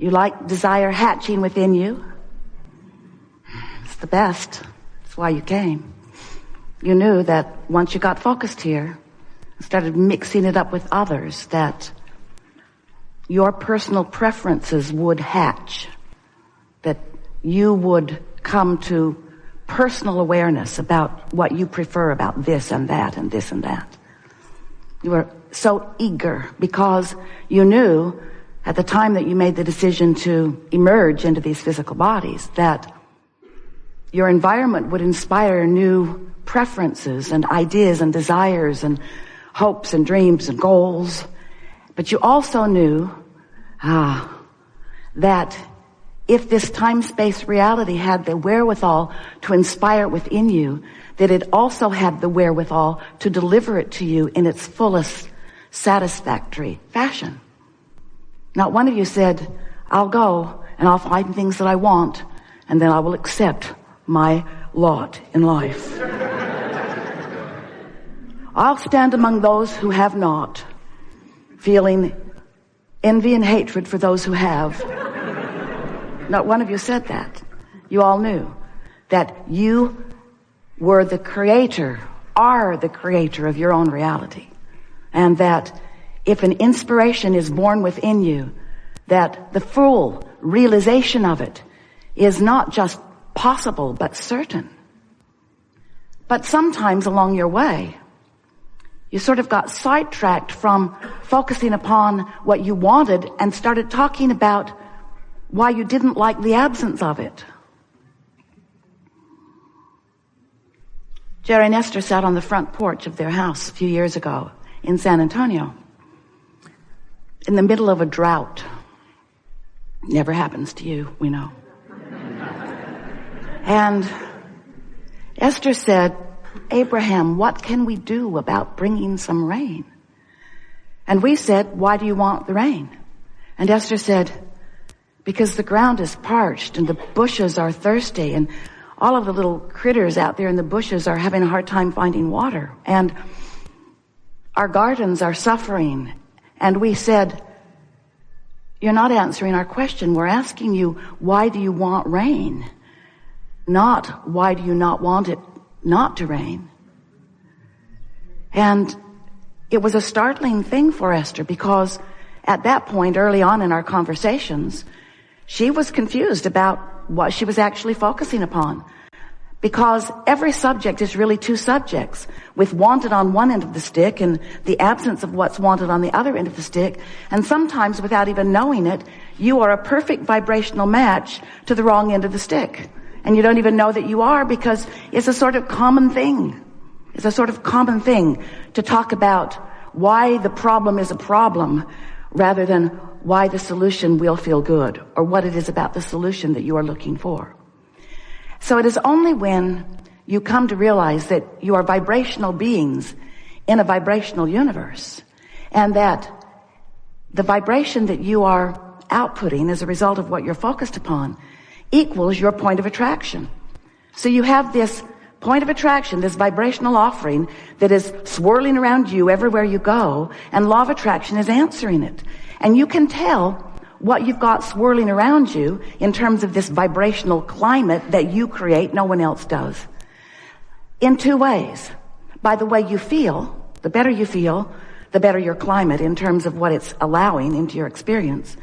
You like desire hatching within you. It's the best. That's why you came. You knew that once you got focused here and started mixing it up with others, that your personal preferences would hatch, that you would come to personal awareness about what you prefer about this and that and this and that. You were so eager because you knew at the time that you made the decision to emerge into these physical bodies that your environment would inspire new preferences and ideas and desires and hopes and dreams and goals. But you also knew that if this time-space reality had the wherewithal to inspire within you, that it also had the wherewithal to deliver it to you in its fullest satisfactory fashion. Not one of you said, I'll go and I'll find things that I want and then I will accept my lot in life. I'll stand among those who have not, feeling envy and hatred for those who have. Not one of you said that. You all knew that you were the creator, are the creator of your own reality. And that if an inspiration is born within you, that the full realization of it is not just possible, but certain. But sometimes along your way, you sort of got sidetracked from focusing upon what you wanted and started talking about why you didn't like the absence of it. Jerry and Esther sat on the front porch of their house a few years ago in San Antonio in the middle of a drought. Never happens to you, we know. And Esther said, Abraham, what can we do about bringing some rain? And we said, why do you want the rain? And Esther said, because the ground is parched and the bushes are thirsty and all of the little critters out there in the bushes are having a hard time finding water. And our gardens are suffering. And we said, you're not answering our question. We're asking you, why do you want rain? Not, why do you not want it not to rain? And it was a startling thing for Esther because at that point, early on in our conversations, she was confused about what she was actually focusing upon. Because every subject is really two subjects, with wanted on one end of the stick and the absence of what's wanted on the other end of the stick. And sometimes, without even knowing it, you are a perfect vibrational match to the wrong end of the stick. And you don't even know that you are because it's a sort of common thing. It's a sort of common thing to talk about why the problem is a problem rather than why the solution will feel good or what it is about the solution that you are looking for. So it is only when you come to realize that you are vibrational beings in a vibrational universe and that the vibration that you are outputting as a result of what you're focused upon equals your point of attraction. So you have this point of attraction, this vibrational offering that is swirling around you everywhere you go, and law of attraction is answering it. And you can tell what you've got swirling around you in terms of this vibrational climate that you create, no one else does. In two ways. By the way you feel, the better you feel, the better your climate in terms of what it's allowing into your experience.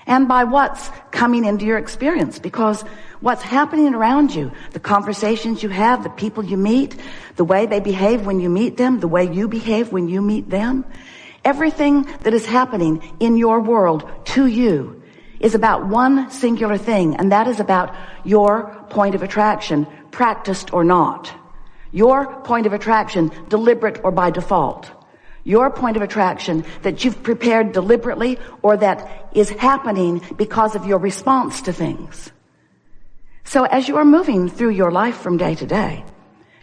And by what's coming into your experience, because what's happening around you, the conversations you have, the people you meet, the way they behave when you meet them, the way you behave when you meet them, everything that is happening in your world to you is about one singular thing, and that is about your point of attraction, practiced or not. Your point of attraction, deliberate or by default. Your point of attraction that you've prepared deliberately or that is happening because of your response to things. So as you are moving through your life from day to day,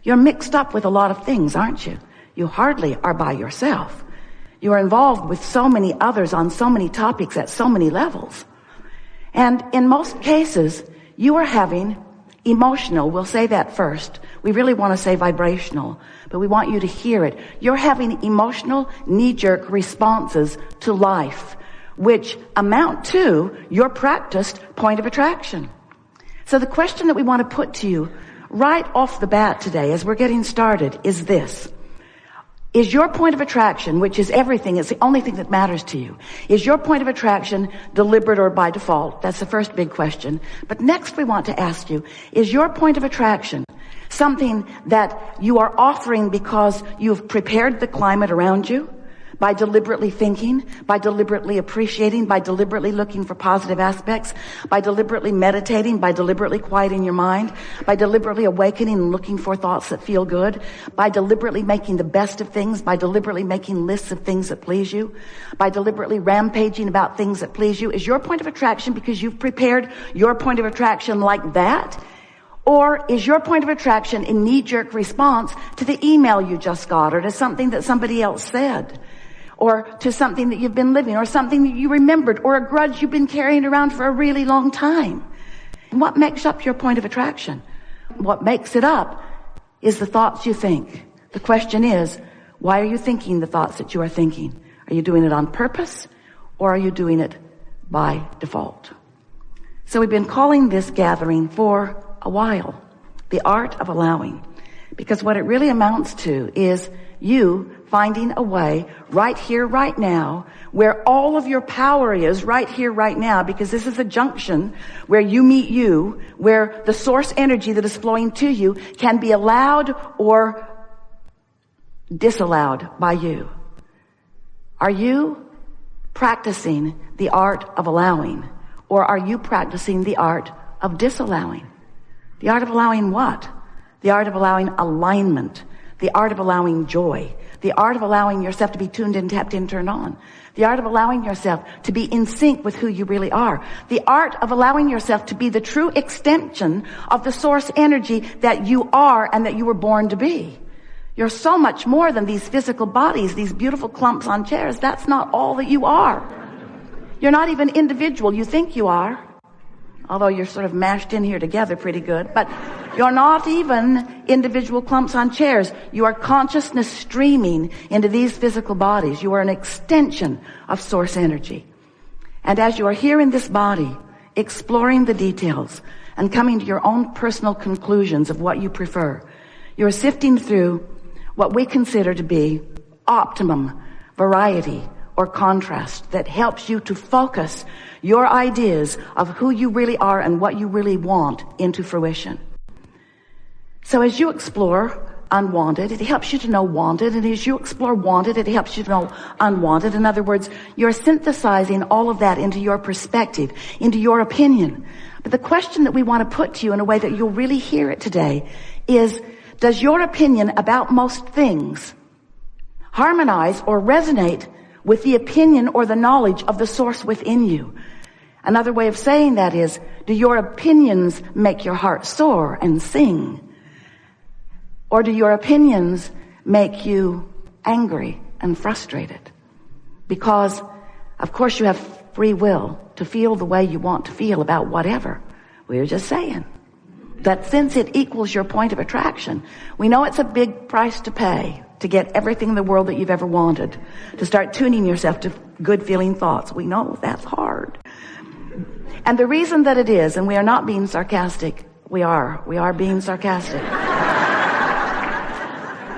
you're mixed up with a lot of things, aren't you? You hardly are by yourself. You are involved with so many others on so many topics at so many levels. And in most cases, you are having emotional, we'll say that first. We really want to say vibrational, but we want you to hear it. You're having emotional knee-jerk responses to life which amount to your practiced point of attraction. So the question that we want to put to you right off the bat today as we're getting started is this. Is your point of attraction, which is everything, it's the only thing that matters to you, is your point of attraction deliberate or by default? That's the first big question. But next we want to ask you, is your point of attraction something that you are offering because you've prepared the climate around you? By deliberately thinking, by deliberately appreciating, by deliberately looking for positive aspects, by deliberately meditating, by deliberately quieting your mind, by deliberately awakening and looking for thoughts that feel good, by deliberately making the best of things, by deliberately making lists of things that please you, by deliberately rampaging about things that please you. Is your point of attraction because you've prepared your point of attraction like that? Or is your point of attraction a knee-jerk response to the email you just got, or to something that somebody else said, or to something that you've been living, or something that you remembered, or a grudge you've been carrying around for a really long time? And what makes up your point of attraction? What makes it up is the thoughts you think. The question is, why are you thinking the thoughts that you are thinking? Are you doing it on purpose, or are you doing it by default? So we've been calling this gathering for a while, the art of allowing, because what it really amounts to is you finding a way right here, right now, where all of your power is right here, right now, because this is a junction where you meet you, where the source energy that is flowing to you can be allowed or disallowed by you. Are you practicing the art of allowing, or are you practicing the art of disallowing? The art of allowing what? The art of allowing alignment. The art of allowing joy. The art of allowing yourself to be tuned in, tapped in, turned on. The art of allowing yourself to be in sync with who you really are. The art of allowing yourself to be the true extension of the source energy that you are and that you were born to be. You're so much more than these physical bodies, these beautiful clumps on chairs. That's not all that you are. You're not even individual. You think you are, although you're sort of mashed in here together pretty good. But you're not even individual clumps on chairs. You are consciousness streaming into these physical bodies. You are an extension of source energy. And as you are here in this body, exploring the details and coming to your own personal conclusions of what you prefer, you're sifting through what we consider to be optimum variety or contrast that helps you to focus your ideas of who you really are and what you really want into fruition. So as you explore unwanted, it helps you to know wanted, and as you explore wanted, it helps you to know unwanted. In other words, you're synthesizing all of that into your perspective, into your opinion. But the question that we want to put to you in a way that you'll really hear it today is, does your opinion about most things harmonize or resonate with the opinion or the knowledge of the source within you? Another way of saying that is, do your opinions make your heart soar and sing? Or do your opinions make you angry and frustrated? Because, of course, you have free will to feel the way you want to feel about whatever. We're just saying that since it equals your point of attraction, we know it's a big price to pay to get everything in the world that you've ever wanted, to start tuning yourself to good feeling thoughts. We know that's hard. And the reason that it is, and we are not being sarcastic, we are being sarcastic.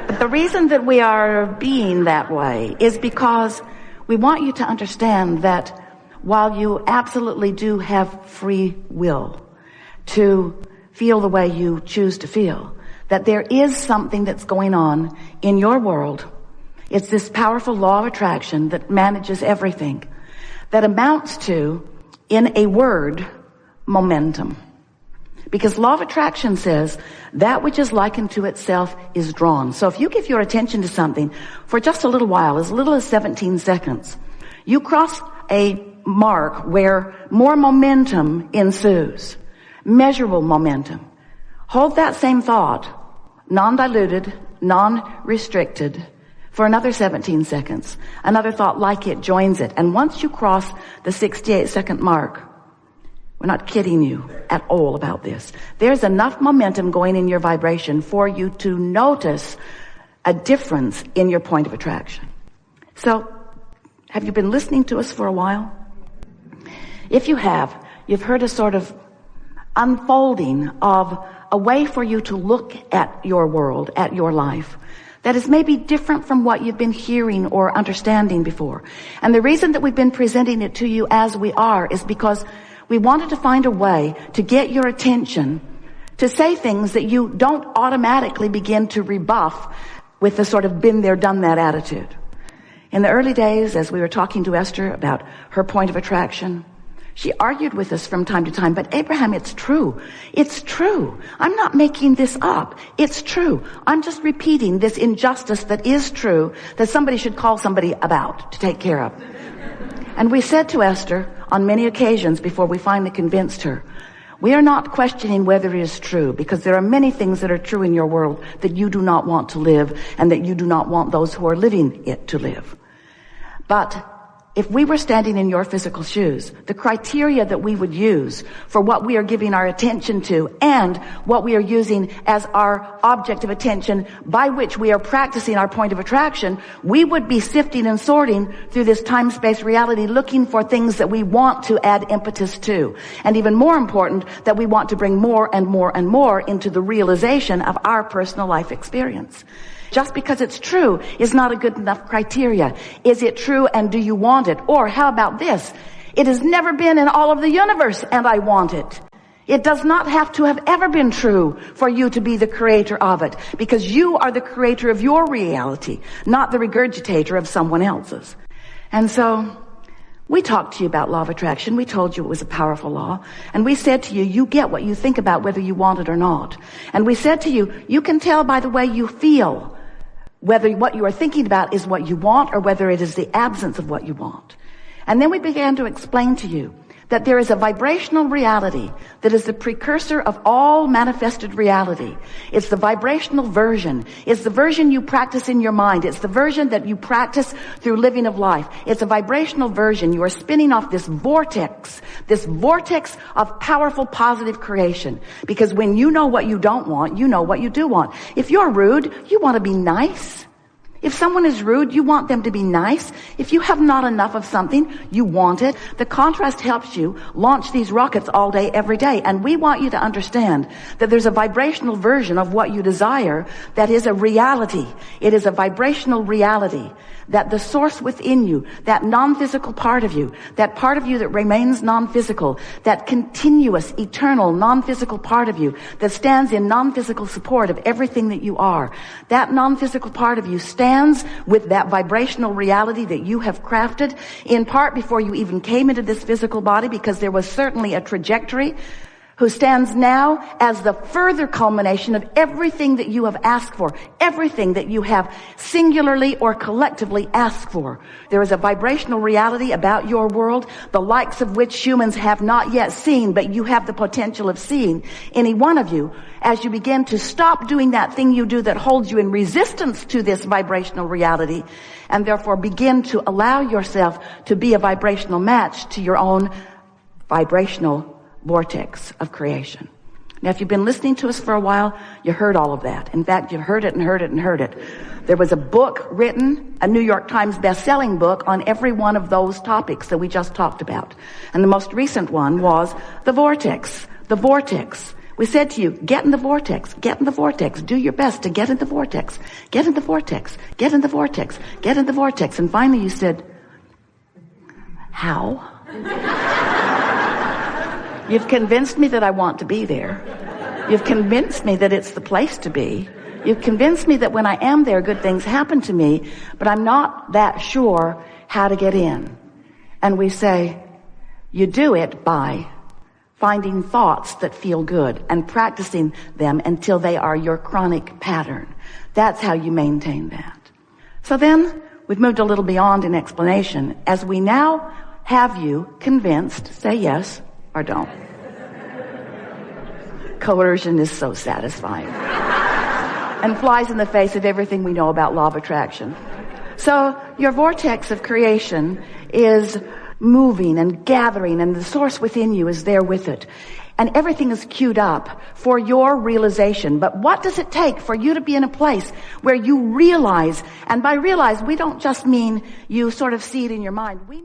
But the reason that we are being that way is because we want you to understand that while you absolutely do have free will to feel the way you choose to feel, that there is something that's going on in your world. It's this powerful law of attraction that manages everything, that amounts to, in a word, momentum. Because law of attraction says that which is likened to itself is drawn. So if you give your attention to something for just a little while, as little as 17 seconds, you cross a mark where more momentum ensues, measurable momentum. Hold that same thought, non-diluted, non-restricted, for another 17 seconds. Another thought like it joins it. And once you cross the 68-second mark, we're not kidding you at all about this, there's enough momentum going in your vibration for you to notice a difference in your point of attraction. So, have you been listening to us for a while? If you have, you've heard a sort of unfolding of a way for you to look at your world, at your life, that is maybe different from what you've been hearing or understanding before. And the reason that we've been presenting it to you as we are is because we wanted to find a way to get your attention to say things that you don't automatically begin to rebuff with the sort of been there, done that attitude. In the early days, as we were talking to Esther about her point of attraction, she argued with us from time to time, but Abraham, it's true. It's true. I'm not making this up. It's true. I'm just repeating this injustice that is true, that somebody should call somebody about to take care of. And we said to Esther on many occasions before we finally convinced her, we are not questioning whether it is true, because there are many things that are true in your world that you do not want to live and that you do not want those who are living it to live. But if we were standing in your physical shoes, the criteria that we would use for what we are giving our attention to and what we are using as our object of attention by which we are practicing our point of attraction, we would be sifting and sorting through this time-space reality looking for things that we want to add impetus to. And even more important, that we want to bring more and more and more into the realization of our personal life experience. Just because it's true is not a good enough criteria. Is it true and do you want it? Or how about this? It has never been in all of the universe and I want it. It does not have to have ever been true for you to be the creator of it, because you are the creator of your reality, not the regurgitator of someone else's. And so we talked to you about law of attraction. We told you it was a powerful law. And we said to you, you get what you think about whether you want it or not. And we said to you, you can tell by the way you feel whether what you are thinking about is what you want or whether it is the absence of what you want. And then we began to explain to you that there is a vibrational reality that is the precursor of all manifested reality. It's the vibrational version. It's the version you practice in your mind. It's the version that you practice through living of life. It's a vibrational version. You are spinning off this vortex of powerful positive creation. Because when you know what you don't want, you know what you do want. If you're rude, you want to be nice. If someone is rude, you want them to be nice. If you have not enough of something, you want it. The contrast helps you launch these rockets all day, every day. And we want you to understand that there's a vibrational version of what you desire that is a reality. It is a vibrational reality that the source within you, that non-physical part of you that remains non-physical, that continuous, eternal, non-physical part of you that stands in non-physical support of everything that you are, that non-physical part of you stands with that vibrational reality that you have crafted, in part before you even came into this physical body, because there was certainly a trajectory, who stands now as the further culmination of everything that you have asked for, everything that you have singularly or collectively asked for. There is a vibrational reality about your world, the likes of which humans have not yet seen, but you have the potential of seeing, any one of you, as you begin to stop doing that thing you do that holds you in resistance to this vibrational reality, and therefore begin to allow yourself to be a vibrational match to your own vibrational vortex of creation. Now, if you've been listening to us for a while, you heard all of that. In fact, you've heard it and heard it and heard it. There was a book written, a New York Times best-selling book, on every one of those topics that we just talked about. And the most recent one was the vortex. The vortex. We said to you, get in the vortex, get in the vortex, do your best to get in the vortex, get in the vortex, get in the vortex, get in the vortex. And finally you said, how? You've convinced me that I want to be there. You've convinced me that it's the place to be. You've convinced me that when I am there, good things happen to me, but I'm not that sure how to get in. And we say, you do it by finding thoughts that feel good and practicing them until they are your chronic pattern. That's how you maintain that. So then we've moved a little beyond an explanation. As we now have you convinced, say yes or don't. Coercion is so satisfying and flies in the face of everything we know about law of attraction. So your vortex of creation is moving and gathering, and the source within you is there with it. And everything is queued up for your realization. But what does it take for you to be in a place where you realize, and by realize, we don't just mean you sort of see it in your mind. We